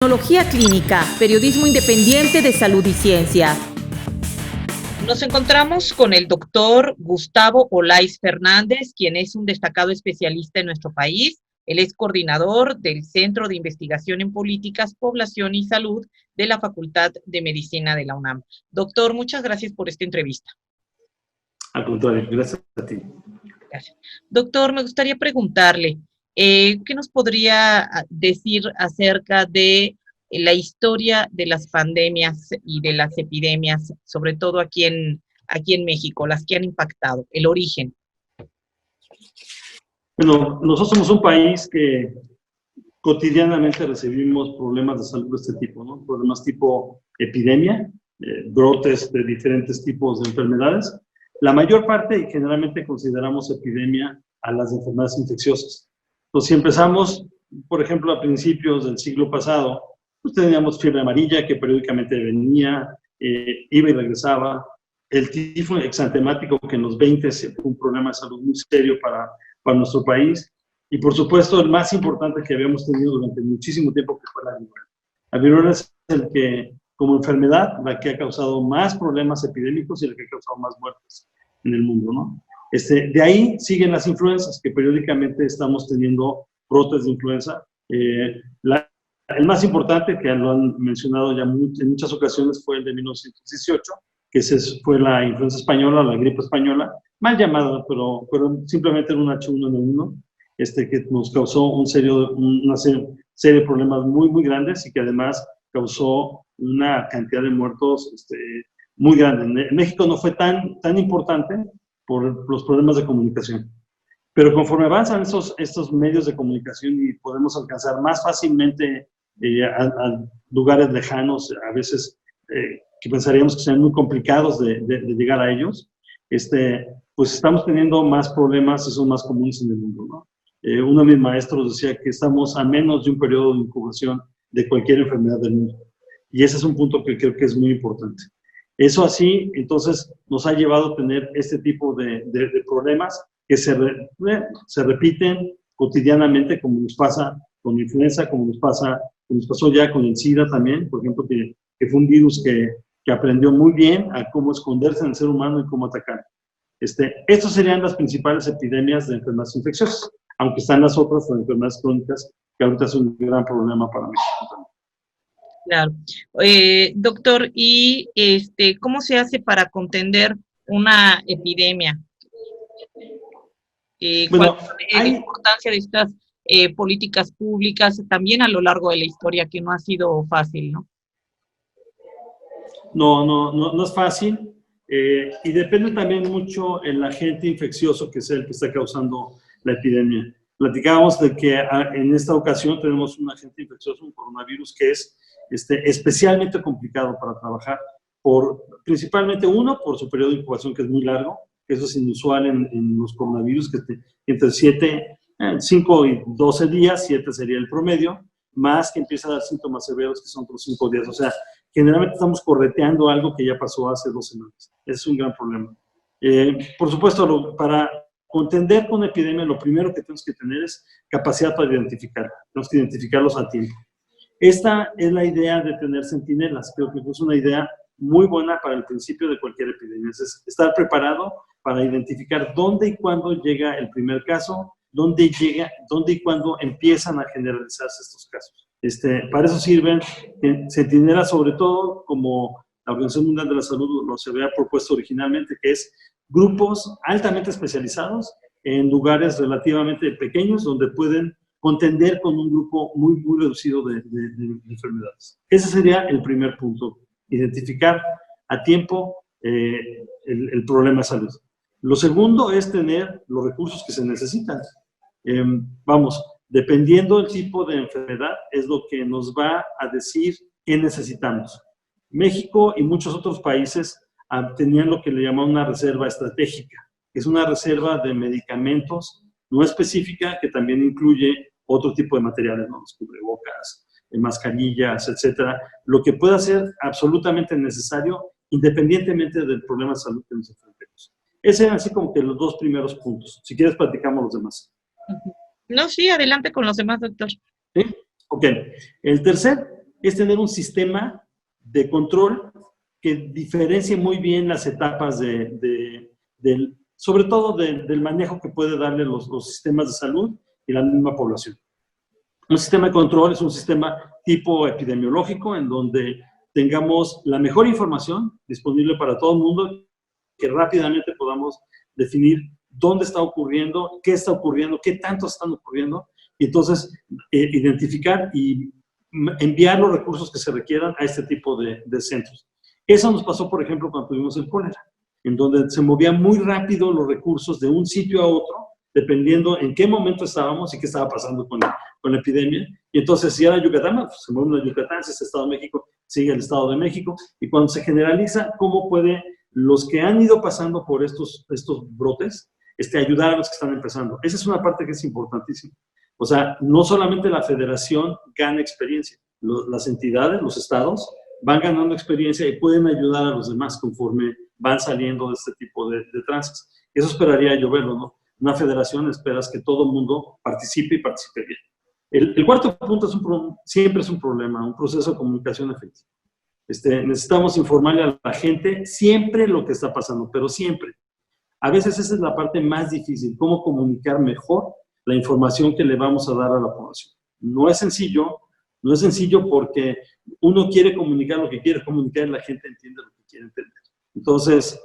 Tecnología clínica, periodismo independiente de salud y ciencia. Nos encontramos con el doctor Gustavo Olaiz Fernández, quien es un destacado especialista en nuestro país. Él es coordinador del Centro de Investigación en Políticas, Población y Salud de la Facultad de Medicina de la UNAM. Doctor, muchas gracias por esta entrevista. Al contrario, gracias a ti. Gracias. Doctor, me gustaría preguntarle, ¿qué nos podría decir acerca de la historia de las pandemias y de las epidemias, sobre todo aquí en México, las que han impactado, el origen? Bueno, nosotros somos un país que cotidianamente recibimos problemas de salud de este tipo, ¿no? Problemas tipo epidemia, brotes de diferentes tipos de enfermedades. La mayor parte, y generalmente consideramos epidemia a las enfermedades infecciosas. Entonces, si empezamos, por ejemplo, a principios del siglo pasado, pues teníamos fiebre amarilla que periódicamente venía, iba y regresaba. El tifo exantemático, que en los 20 fue un problema de salud muy serio para nuestro país. Y por supuesto, el más importante que habíamos tenido durante muchísimo tiempo, que fue la viruela. La viruela es el que, como enfermedad, la que ha causado más problemas epidémicos y la que ha causado más muertes en el mundo, ¿no? De ahí siguen las influencias, que periódicamente estamos teniendo brotes de influenza. El más importante, que lo han mencionado ya en muchas ocasiones, fue el de 1918, que fue la influenza española, la gripe española, mal llamada, pero simplemente era un H1N1, que nos causó una serie de problemas muy, muy grandes y que además causó una cantidad de muertos muy grande. En México no fue tan importante por los problemas de comunicación. Pero conforme avanzan estos medios de comunicación y podemos alcanzar más fácilmente a lugares lejanos, a veces que pensaríamos que sean muy complicados de llegar a ellos, pues estamos teniendo más problemas y son más comunes en el mundo, ¿no? Uno de mis maestros decía que estamos a menos de un periodo de incubación de cualquier enfermedad del mundo. Y ese es un punto que creo que es muy importante. Eso así, entonces, nos ha llevado a tener este tipo de problemas que se repiten cotidianamente, como nos pasa con la influenza, como nos pasó ya con el SIDA también, por ejemplo, que fue un virus que aprendió muy bien a cómo esconderse en el ser humano y cómo atacar. Estas serían las principales epidemias de enfermedades infecciosas, aunque están las otras, las enfermedades crónicas, que ahorita es un gran problema para México también. Claro. Doctor, ¿y cómo se hace para contender una epidemia? Bueno, ¿Cuál es la importancia de estas políticas públicas también a lo largo de la historia, que no ha sido fácil, ¿no? No es fácil, y depende también mucho el agente infeccioso, que es el que está causando la epidemia. Platicábamos de que en esta ocasión tenemos un agente infeccioso, un coronavirus, que es especialmente complicado para trabajar, principalmente por su periodo de incubación, que es muy largo, que eso es inusual en los coronavirus, que entre 5 y 12 días, 7 sería el promedio, más que empieza a dar síntomas severos, que son otros 5 días. O sea, generalmente estamos correteando algo que ya pasó hace 2 semanas. Ese es un gran problema. Por supuesto, para contender con epidemia, lo primero que tenemos que tener es capacidad para identificar. Tenemos que identificarlos a tiempo. Esta es la idea de tener centinelas. Creo que es una idea muy buena para el principio de cualquier epidemia. Es estar preparado para identificar dónde y cuándo llega el primer caso, dónde y cuándo empiezan a generalizarse estos casos. Para eso sirven centinelas, sobre todo, como la Organización Mundial de la Salud se había propuesto originalmente, que es grupos altamente especializados en lugares relativamente pequeños donde pueden contender con un grupo muy, muy reducido de enfermedades. Ese sería el primer punto, identificar a tiempo el problema de salud. Lo segundo es tener los recursos que se necesitan. Dependiendo del tipo de enfermedad, es lo que nos va a decir qué necesitamos. México y muchos otros países tenían lo que le llamaban una reserva estratégica, que es una reserva de medicamentos no específica, que también incluye otro tipo de materiales, ¿no? Los cubrebocas, mascarillas, etcétera, lo que pueda ser absolutamente necesario, independientemente del problema de salud que nos enfrentemos. Ese eran así como que los 2 primeros puntos. Si quieres, platicamos los demás. No, sí, adelante con los demás, doctor. ¿Sí? Ok. El tercer es tener un sistema de control que diferencie muy bien las etapas sobre todo del manejo que puede darle los sistemas de salud y la misma población. Un sistema de control es un sistema tipo epidemiológico en donde tengamos la mejor información disponible para todo el mundo, que rápidamente podamos definir dónde está ocurriendo, qué tanto están ocurriendo, y entonces identificar y enviar los recursos que se requieran a este tipo de centros. Eso nos pasó, por ejemplo, cuando tuvimos el cólera, en donde se movían muy rápido los recursos de un sitio a otro, dependiendo en qué momento estábamos y qué estaba pasando con la epidemia. Y entonces, si era Yucatán, pues se mueve a Yucatán, si es Estado de México, sigue el Estado de México. Y cuando se generaliza, ¿cómo puede los que han ido pasando por estos brotes ayudar a los que están empezando? Esa es una parte que es importantísima. O sea, no solamente la federación gana experiencia, las entidades, los estados, van ganando experiencia y pueden ayudar a los demás conforme van saliendo de este tipo de trances. Eso esperaría yo verlo, ¿no? Una federación esperas que todo el mundo participe y participe bien. El cuarto punto siempre es un problema, un proceso de comunicación efectivo. Necesitamos informarle a la gente siempre lo que está pasando, pero siempre. A veces esa es la parte más difícil, cómo comunicar mejor la información que le vamos a dar a la población. No es sencillo porque uno quiere comunicar lo que quiere comunicar y la gente entiende lo que quiere entender. Entonces,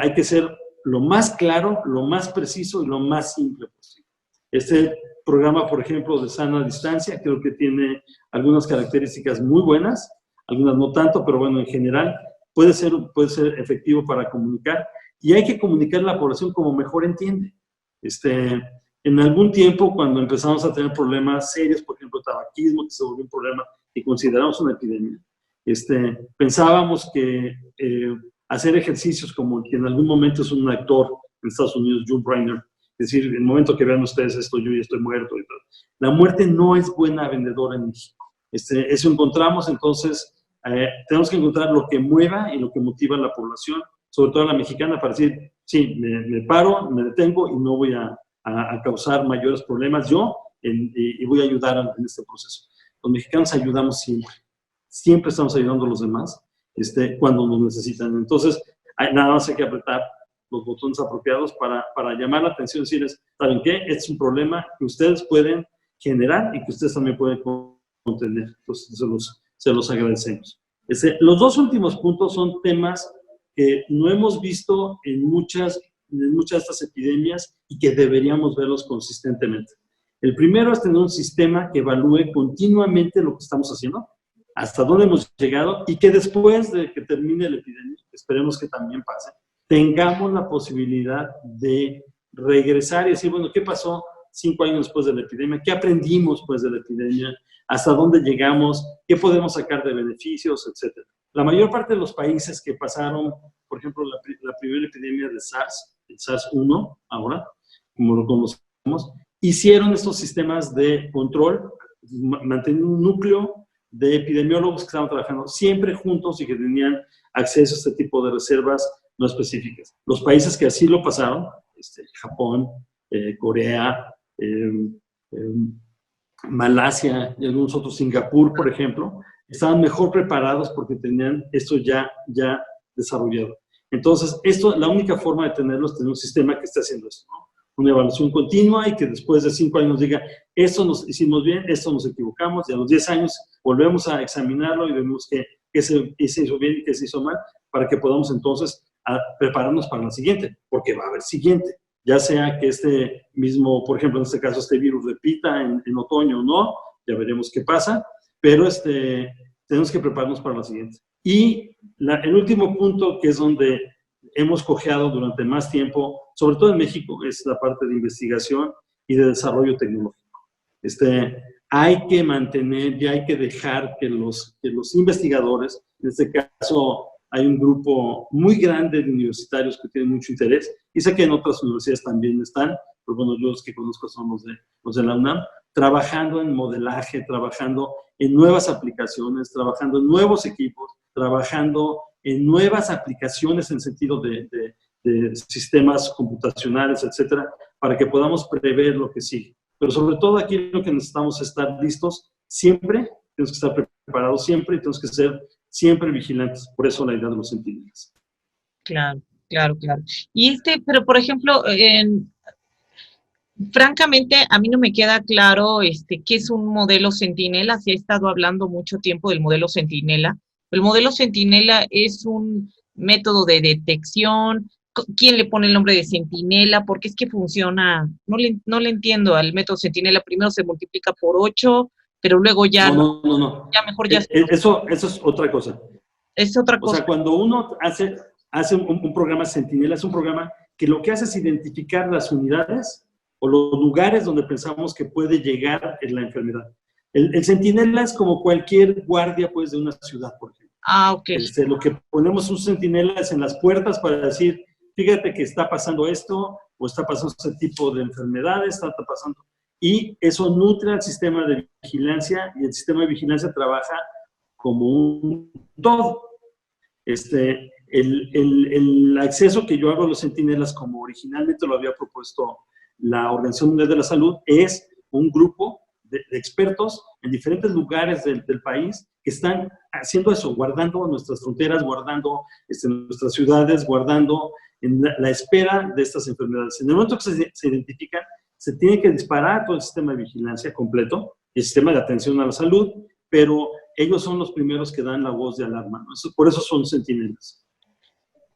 hay que ser lo más claro, lo más preciso y lo más simple posible. Este programa, por ejemplo, de sana distancia, creo que tiene algunas características muy buenas, algunas no tanto, pero bueno, en general puede ser efectivo para comunicar, y hay que comunicar a la población como mejor entiende. En algún tiempo, cuando empezamos a tener problemas serios, por ejemplo, tabaquismo, que se volvió un problema y consideramos una epidemia, pensábamos que hacer ejercicios como el que en algún momento es un actor en Estados Unidos, June Briner, es decir, en el momento que vean ustedes esto, yo ya estoy muerto y todo. La muerte no es buena vendedora en México. Eso encontramos, entonces, tenemos que encontrar lo que mueva y lo que motiva a la población, sobre todo a la mexicana, para decir, sí, me paro, me detengo y no voy a causar mayores problemas yo y voy a ayudar en este proceso. Los mexicanos ayudamos siempre. Siempre estamos ayudando a los demás cuando nos necesitan. Entonces, nada más hay que apretar los botones apropiados para llamar la atención y decirles, ¿saben qué? Este es un problema que ustedes pueden generar y que ustedes también pueden contener. Entonces, se los agradecemos. Los dos últimos puntos son temas que no hemos visto en muchas de estas epidemias y que deberíamos verlos consistentemente. El primero es tener un sistema que evalúe continuamente lo que estamos haciendo, hasta dónde hemos llegado, y que después de que termine la epidemia, esperemos que también pase, tengamos la posibilidad de regresar y decir, bueno, ¿qué pasó 5 años después de la epidemia? ¿Qué aprendimos después de la epidemia? ¿Hasta dónde llegamos? ¿Qué podemos sacar de beneficios? Etcétera. La mayor parte de los países que pasaron, por ejemplo, la primera epidemia de SARS, el SARS-1, ahora, como lo conocemos, hicieron estos sistemas de control, manteniendo un núcleo de epidemiólogos que estaban trabajando siempre juntos y que tenían acceso a este tipo de reservas no específicas. Los países que así lo pasaron, Japón, Corea, Malasia y algunos otros, Singapur, por ejemplo, estaban mejor preparados porque tenían esto ya desarrollado. Entonces, la única forma de tenerlo es tener un sistema que esté haciendo esto, ¿no? Una evaluación continua y que después de 5 años diga, esto nos hicimos bien, esto nos equivocamos, y a los 10 años volvemos a examinarlo y vemos qué se hizo bien y qué se hizo mal, para que podamos entonces prepararnos para la siguiente, porque va a haber siguiente. Ya sea que por ejemplo, en este caso, este virus repita en otoño o no, ya veremos qué pasa, pero tenemos que prepararnos para la siguiente. Y el último punto, que es donde hemos cojeado durante más tiempo, sobre todo en México, es la parte de investigación y de desarrollo tecnológico. Hay que mantener y hay que dejar que los investigadores, en este caso hay un grupo muy grande de universitarios que tienen mucho interés, y sé que en otras universidades también están, pero bueno, yo los que conozco son los de la UNAM, trabajando en modelaje, trabajando en nuevas aplicaciones, trabajando en nuevos equipos, trabajando en nuevas aplicaciones en sentido de sistemas computacionales, etcétera, para que podamos prever lo que sigue. Pero sobre todo aquí lo que necesitamos es estar listos siempre tenemos que estar preparados siempre y tenemos que ser siempre vigilantes. Por eso la idea de los centinelas. Claro, claro, claro. Y pero por ejemplo, francamente, a mí no me queda claro qué es un modelo centinela. Se ha estado hablando mucho tiempo del modelo centinela. El modelo centinela es un método de detección. ¿Quién le pone el nombre de centinela? ¿Por qué es que funciona? No le entiendo al método centinela. Primero se multiplica por 8, pero luego ya No. ya mejor ya Eso es otra cosa. es otra O cosa. sea, cuando uno hace un programa centinela, es un programa que lo que hace es identificar las unidades o los lugares donde pensamos que puede llegar la enfermedad. El centinela es como cualquier guardia, pues, de una ciudad, por ejemplo. Ah, ok. Lo que ponemos un centinela es en las puertas para decir, fíjate que está pasando esto, o está pasando este tipo de enfermedades, está pasando. Y eso nutre al sistema de vigilancia, y el sistema de vigilancia trabaja como un todo. El acceso que yo hago a los centinelas, como originalmente lo había propuesto la Organización Mundial de la Salud, es un grupo de expertos en diferentes lugares del país que están haciendo eso, guardando nuestras fronteras, guardando nuestras ciudades, guardando en la espera de estas enfermedades. En el momento que se identifican, se tiene que disparar todo el sistema de vigilancia completo, el sistema de atención a la salud, pero ellos son los primeros que dan la voz de alarma, ¿no? Por eso son centinelas.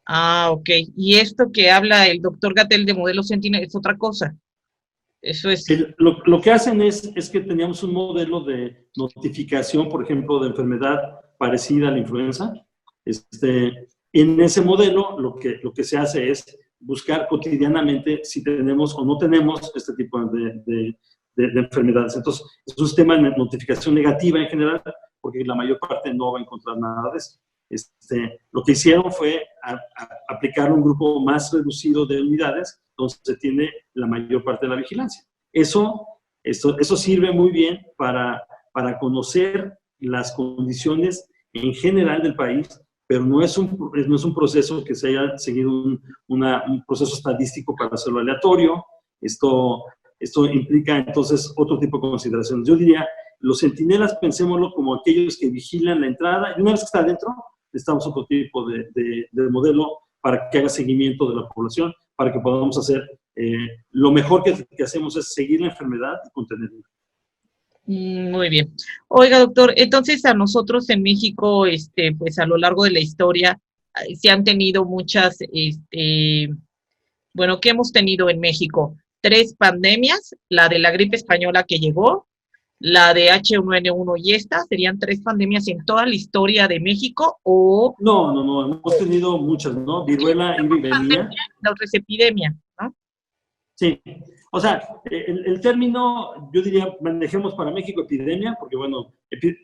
Ah, ok. Y esto que habla el doctor Gatell de modelo centinela es otra cosa. Eso es. Lo que hacen es que teníamos un modelo de notificación, por ejemplo, de enfermedad parecida a la influenza. En ese modelo lo que se hace es buscar cotidianamente si tenemos o no tenemos este tipo de enfermedades. Entonces, es un sistema de notificación negativa en general, porque la mayor parte no va a encontrar nada de eso. Lo que hicieron fue aplicar un grupo más reducido de unidades, donde se tiene la mayor parte de la vigilancia. Eso sirve muy bien para conocer las condiciones en general del país, pero no es un proceso que se haya seguido un proceso estadístico para hacerlo aleatorio. Esto implica entonces otro tipo de consideraciones. Yo diría, los centinelas pensémoslo como aquellos que vigilan la entrada, y una vez que está adentro, necesitamos otro tipo de modelo para que haga seguimiento de la población, para que podamos hacer, lo mejor que hacemos es seguir la enfermedad y contenerla. Muy bien. Oiga, doctor, entonces a nosotros en México, pues a lo largo de la historia, se han tenido muchas, bueno, ¿qué hemos tenido en México? 3 pandemias, la de la gripe española que llegó, la de H1N1 y esta, ¿serían 3 pandemias en toda la historia de México o...? No, hemos tenido muchas, ¿no? Viruela y venía. La otra es epidemia, ¿no? Sí, o sea, el término, yo diría, manejemos para México epidemia, porque bueno,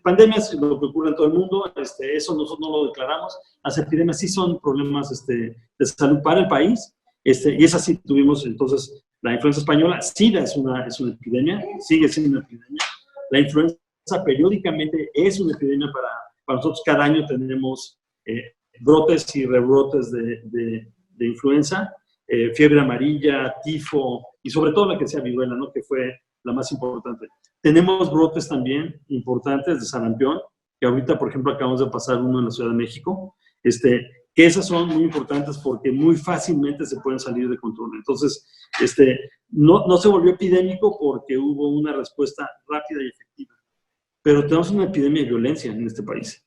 pandemia es lo que ocurre en todo el mundo, eso nosotros no lo declaramos, las epidemias sí son problemas de salud para el país, y esa sí tuvimos entonces, la influenza española, SIDA es una epidemia, sigue siendo una epidemia, la influenza periódicamente es una epidemia para nosotros, cada año tenemos brotes y rebrotes de influenza, fiebre amarilla, tifo, y sobre todo la que sea viruela, ¿no? Que fue la más importante. Tenemos brotes también importantes de sarampión, que ahorita, por ejemplo, acabamos de pasar uno en la Ciudad de México, que esas son muy importantes porque muy fácilmente se pueden salir de control. Entonces, no se volvió epidémico porque hubo una respuesta rápida y efectiva. Pero tenemos una epidemia de violencia en este país.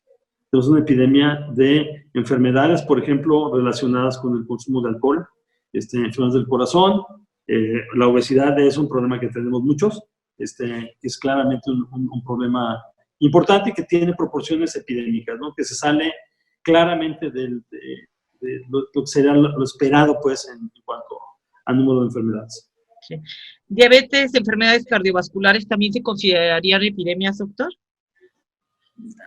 Tenemos una epidemia de enfermedades, por ejemplo, relacionadas con el consumo de alcohol, enfermedades del corazón, la obesidad es un problema que tenemos muchos, es claramente un problema importante y que tiene proporciones epidémicas, ¿no? Que se sale claramente de lo que sería lo esperado, pues, en cuanto al número de enfermedades. Sí. ¿Diabetes, enfermedades cardiovasculares también se considerarían epidemias, doctor?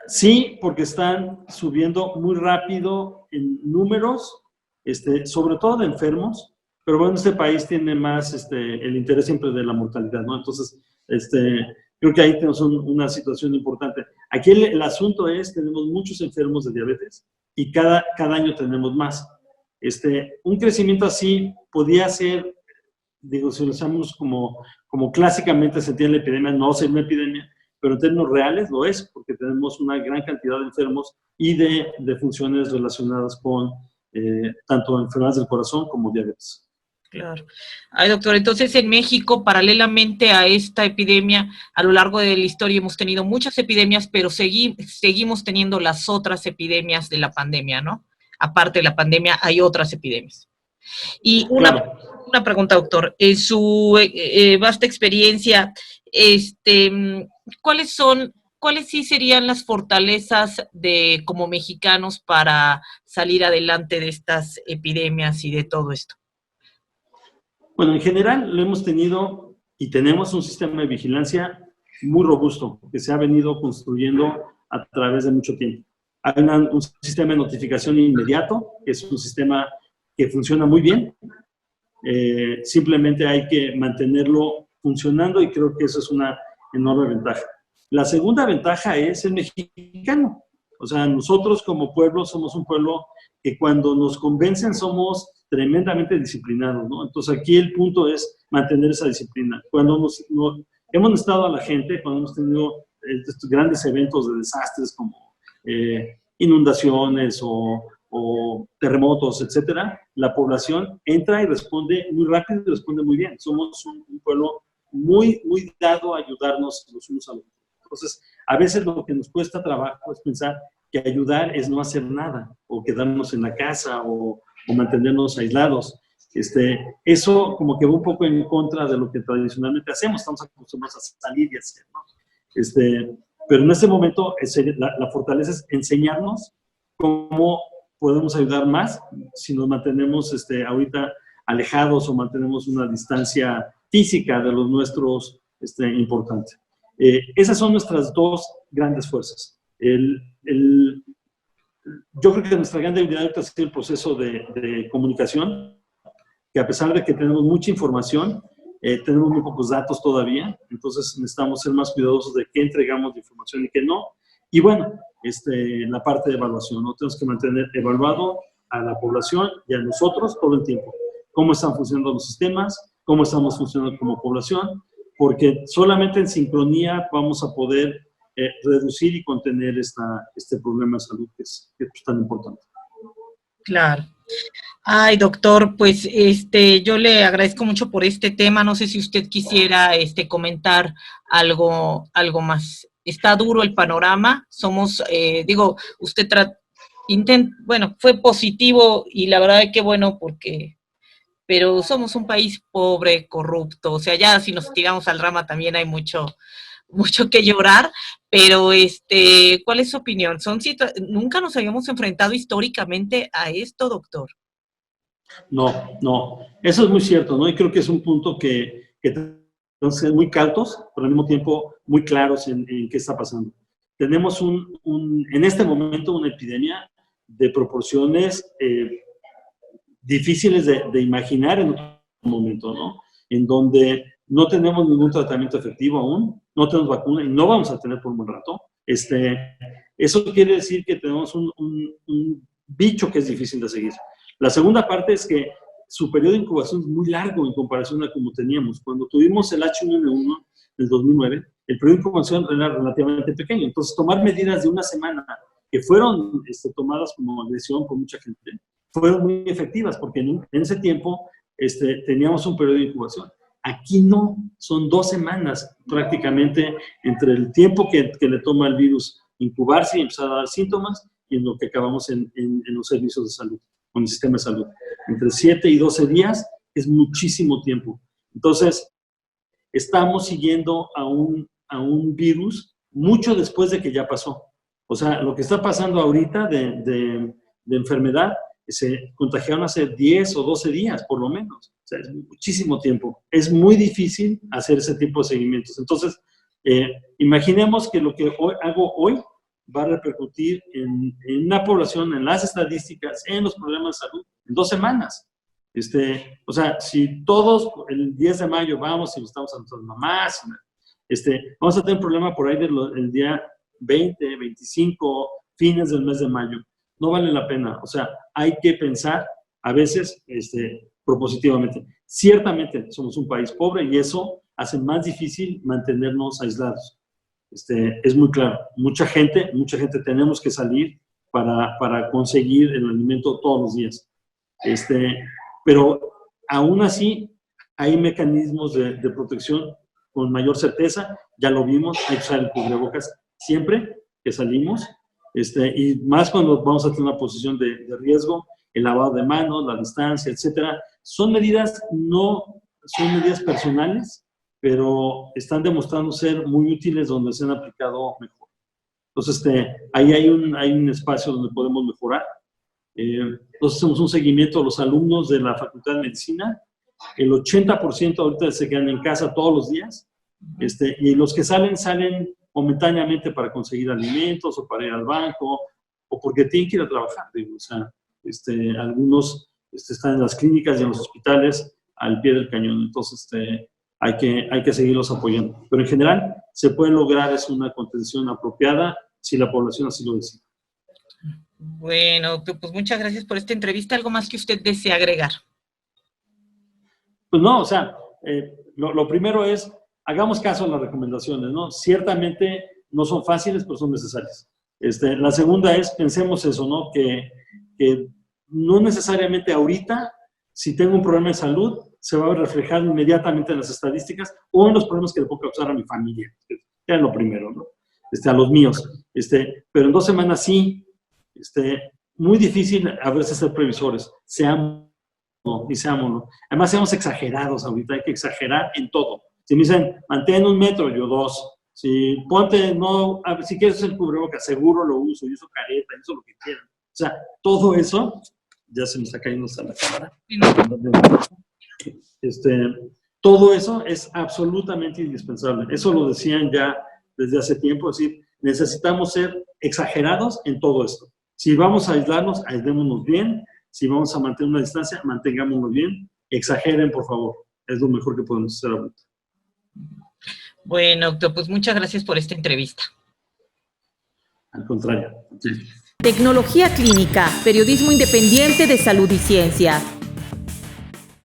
Sí, porque están subiendo muy rápido en números, sobre todo de enfermos, pero bueno, este país tiene más el interés siempre de la mortalidad, ¿no? Entonces, creo que ahí tenemos una situación importante. Aquí el asunto es, tenemos muchos enfermos de diabetes y cada año tenemos más. Un crecimiento así podía ser, digo, si lo usamos como clásicamente se entiende la epidemia, no ser una epidemia, pero en términos reales lo es, porque tenemos una gran cantidad de enfermos y de funciones relacionadas con tanto enfermedades del corazón como diabetes. Claro. Ay, doctor, entonces en México, paralelamente a esta epidemia, a lo largo de la historia hemos tenido muchas epidemias, pero seguimos teniendo las otras epidemias de la pandemia, ¿no? Aparte de la pandemia, hay otras epidemias. Y Claro. una pregunta, doctor. En su vasta experiencia, ¿cuáles sí serían las fortalezas como mexicanos para salir adelante de estas epidemias y de todo esto? Bueno, en general lo hemos tenido y tenemos un sistema de vigilancia muy robusto que se ha venido construyendo a través de mucho tiempo. Hay un sistema de notificación inmediato, que es un sistema que funciona muy bien. Simplemente hay que mantenerlo funcionando y creo que eso es una enorme ventaja. La segunda ventaja es el mexicano. O sea, nosotros como pueblo somos un pueblo que cuando nos convencen somos tremendamente disciplinados, ¿no? Entonces aquí el punto es mantener esa disciplina. Cuando hemos estado a la gente, cuando hemos tenido estos grandes eventos de desastres como inundaciones o terremotos, etcétera, la población entra y responde muy rápido y responde muy bien. Somos un pueblo muy, muy dado a ayudarnos los unos a los otros. Entonces, a veces lo que nos cuesta trabajo es pensar que ayudar es no hacer nada, o quedarnos en la casa, o mantenernos aislados. Eso como que va un poco en contra de lo que tradicionalmente hacemos. Estamos acostumbrados a salir y hacer, ¿no? Pero en este momento la fortaleza es enseñarnos cómo podemos ayudar más si nos mantenemos ahorita alejados o mantenemos una distancia física de los nuestros importante. Esas son nuestras dos grandes fuerzas. Yo creo que nuestra gran debilidad ha sido el proceso de comunicación, que a pesar de que tenemos mucha información, tenemos muy pocos datos todavía, entonces necesitamos ser más cuidadosos de qué entregamos de información y qué no. Y bueno, la parte de evaluación, ¿no? Tenemos que mantener evaluado a la población y a nosotros todo el tiempo. Cómo están funcionando los sistemas, cómo estamos funcionando como población, porque solamente en sincronía vamos a poder reducir y contener este problema de salud que es tan importante. Claro. Ay, doctor, pues yo le agradezco mucho por este tema. No sé si usted quisiera comentar algo más. Está duro el panorama. Somos, usted bueno, fue positivo y la verdad es que bueno, pero somos un país pobre, corrupto. O sea, ya si nos tiramos al drama también hay mucho que llorar, pero ¿cuál es su opinión? Nunca nos habíamos enfrentado históricamente a esto, doctor. No, eso es muy cierto, ¿no? Y creo que es un punto que tenemos que ser muy cautos, pero al mismo tiempo muy claros en qué está pasando. Tenemos en este momento una epidemia de proporciones difíciles de imaginar en otro momento, ¿no? En donde no tenemos ningún tratamiento efectivo aún, no tenemos vacuna y no vamos a tener por un buen rato. Eso quiere decir que tenemos un bicho que es difícil de seguir. La segunda parte es que su periodo de incubación es muy largo en comparación a como teníamos. Cuando tuvimos el H1N1 en el 2009, el periodo de incubación era relativamente pequeño. Entonces, tomar medidas de una semana que fueron tomadas como agresión por mucha gente, fueron muy efectivas, porque en ese tiempo teníamos un periodo de incubación. Aquí no, son 2 semanas prácticamente entre el tiempo que le toma al virus incubarse y empezar a dar síntomas y en lo que acabamos en los servicios de salud, con el sistema de salud. Entre 7 y 12 días es muchísimo tiempo. Entonces, estamos siguiendo a un virus mucho después de que ya pasó. O sea, lo que está pasando ahorita de enfermedad, se contagiaron hace 10 o 12 días, por lo menos. O sea, es muchísimo tiempo. Es muy difícil hacer ese tipo de seguimientos. Entonces, imaginemos que lo que hago hoy va a repercutir en una población, en las estadísticas, en los problemas de salud, en 2 semanas. O sea, si todos el 10 de mayo vamos y visitamos a nuestras mamás, vamos a tener un problema por ahí del día 20, 25, fines del mes de mayo. No vale la pena. O sea, hay que pensar a veces propositivamente. Ciertamente somos un país pobre y eso hace más difícil mantenernos aislados. es muy claro. Mucha gente tenemos que salir para conseguir el alimento todos los días. Pero aún así hay mecanismos de protección con mayor certeza. Ya lo vimos, hay que usar el cubrebocas siempre que salimos, y más cuando vamos a tener una posición de riesgo, el lavado de manos, la distancia, etcétera. Son medidas personales, pero están demostrando ser muy útiles donde se han aplicado mejor. Entonces, ahí hay un espacio donde podemos mejorar. Entonces, hacemos un seguimiento a los alumnos de la Facultad de Medicina. El 80% ahorita se quedan en casa todos los días, y los que salen momentáneamente para conseguir alimentos o para ir al banco o porque tienen que ir a trabajar. Digo, o sea, algunos están en las clínicas y en los hospitales al pie del cañón. Entonces, hay que seguirlos apoyando. Pero en general, se puede lograr una contención apropiada si la población así lo decide. Bueno, doctor, pues muchas gracias por esta entrevista. ¿Algo más que usted desee agregar? Pues no, o sea, lo primero es, hagamos caso a las recomendaciones, ¿no? Ciertamente no son fáciles, pero son necesarias. La segunda es, pensemos eso, ¿no? Que no necesariamente ahorita, si tengo un problema de salud, se va a ver reflejado inmediatamente en las estadísticas o en los problemas que le puedo causar a mi familia. Ya es lo primero, ¿no? A los míos. Pero en 2 semanas sí, muy difícil a veces ser previsores. Seamos Además, seamos exagerados ahorita, hay que exagerar en todo. Si me dicen, mantén 1 metro, yo 2. Si si quieres el cubrebocas, seguro lo uso, yo uso careta, yo uso lo que quieran. O sea, todo eso, ya se me está cayendo hasta la cámara. Todo eso es absolutamente indispensable. Eso lo decían ya desde hace tiempo, es decir, necesitamos ser exagerados en todo esto. Si vamos a aislarnos, aislémonos bien. Si vamos a mantener una distancia, mantengámonos bien. Exageren, por favor. Es lo mejor que podemos hacer ahorita. Bueno, doctor, pues muchas gracias por esta entrevista. Al contrario. Tecnología clínica, periodismo independiente de salud y ciencia.